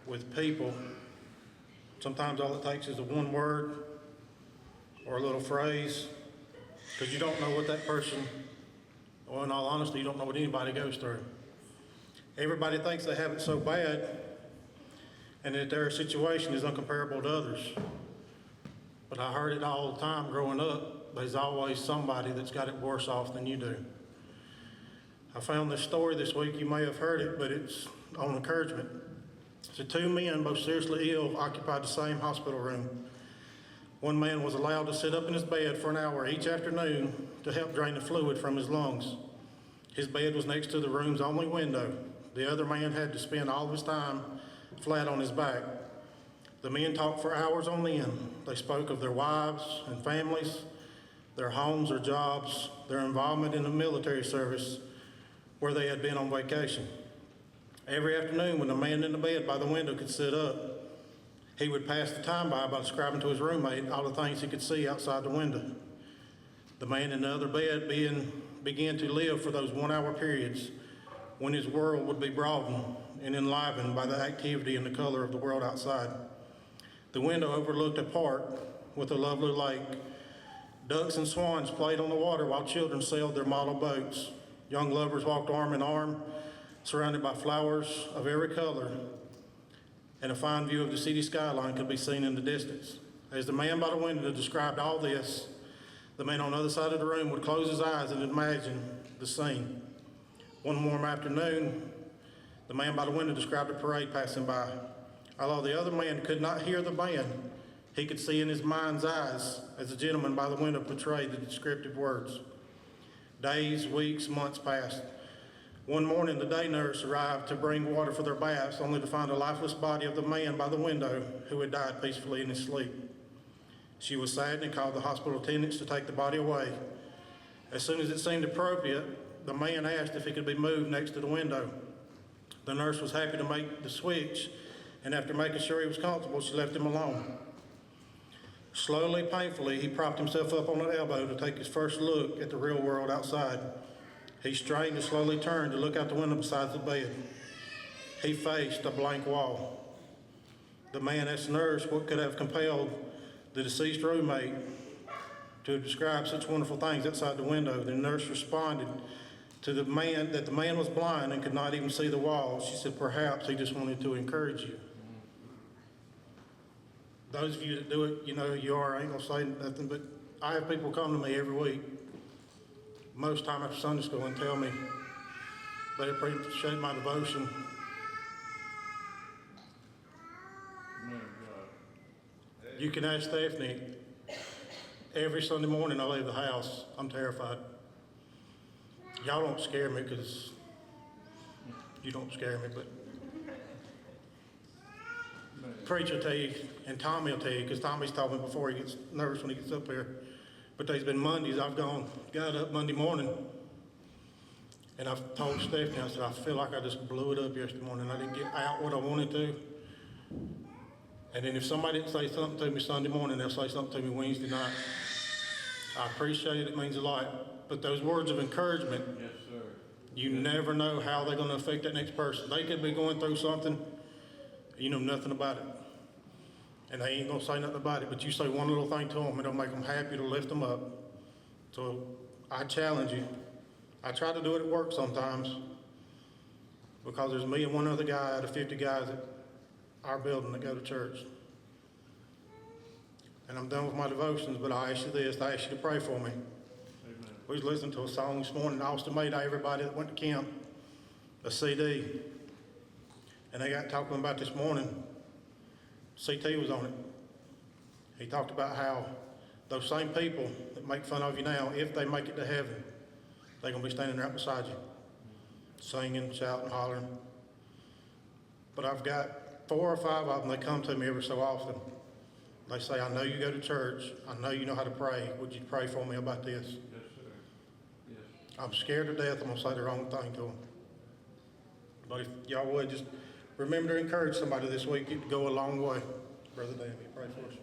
with people, sometimes all it takes is a one word or a little phrase, because you don't know what that person, well, in all honesty, you don't know what anybody goes through. Everybody thinks they have it so bad and that their situation is uncomparable to others. But I heard it all the time growing up. There's always somebody that's got it worse off than you do. I found this story this week. You may have heard it, but it's on encouragement. So two men, both seriously ill, occupied the same hospital room. One man was allowed to sit up in his bed for an hour each afternoon to help drain the fluid from his lungs. His bed was next to the room's only window. The other man had to spend all of his time flat on his back. The men talked for hours on end. They spoke of their wives and families, their homes or jobs, their involvement in the military service, where they had been on vacation. Every afternoon, when the man in the bed by the window could sit up, he would pass the time by describing to his roommate all the things he could see outside the window. The man in the other bed began to live for those 1 hour periods when his world would be broadened and enlivened by the activity and the color of the world outside. The window overlooked a park with a lovely lake. Ducks and swans played on the water while children sailed their model boats. Young lovers walked arm in arm, surrounded by flowers of every color, and a fine view of the city skyline could be seen in the distance. As the man by the window described all this, the man on the other side of the room would close his eyes and imagine the scene. One warm afternoon, the man by the window described a parade passing by. Although the other man could not hear the band, he could see in his mind's eyes as the gentleman by the window portrayed the descriptive words. Days, weeks, months passed. One morning, the day nurse arrived to bring water for their baths, only to find the lifeless body of the man by the window who had died peacefully in his sleep. She was saddened and called the hospital attendants to take the body away. As soon as it seemed appropriate, the man asked if he could be moved next to the window. The nurse was happy to make the switch, and after making sure he was comfortable, she left him alone. Slowly, painfully, he propped himself up on an elbow to take his first look at the real world outside. He strained and slowly turned to look out the window beside the bed. He faced a blank wall. The man asked the nurse what could have compelled the deceased roommate to describe such wonderful things outside the window. The nurse responded to the man that the man was blind and could not even see the wall. She said, "Perhaps he just wanted to encourage you." Those of you that do it, you know who you are. I ain't gonna say nothing, but I have people come to me every week, most time after Sunday school, and tell me they appreciate my devotion. You can ask Stephanie. Every Sunday morning I leave the house, I'm terrified. Y'all don't scare me because you don't scare me, but preacher will tell you, and Tommy will tell you, because Tommy's told me before he gets nervous when he gets up here. But there's been Mondays I've got up Monday morning, and I've told Stephanie, I said, I feel like I just blew it up yesterday morning. I didn't get out what I wanted to. And then if somebody didn't say something to me Sunday morning, they'll say something to me Wednesday night. I appreciate it. It means a lot. But those words of encouragement, yes, sir. You never know how they're going to affect that next person. They could be going through something, you know nothing about it. And they ain't going to say nothing about it, but you say one little thing to them, it'll make them happy to lift them up. So I challenge you. I try to do it at work sometimes because there's me and one other guy out of 50 guys at our building that go to church. And I'm done with my devotions, but I ask you this, I ask you to pray for me. Amen. We was listening to a song this morning. Austin made everybody that went to camp a CD. And they got talking about this morning, CT was on it. He talked about how those same people that make fun of you now, if they make it to heaven, they're going to be standing right beside you, singing, shouting, hollering. But I've got 4 or 5 of them, they come to me every so often. They say, I know you go to church. I know you know how to pray. Would you pray for me about this? Yes, sir. Yes. I'm scared to death I'm going to say the wrong thing to them. But if y'all would just remember to encourage somebody this week, it would go a long way. Brother Dan, you pray for us.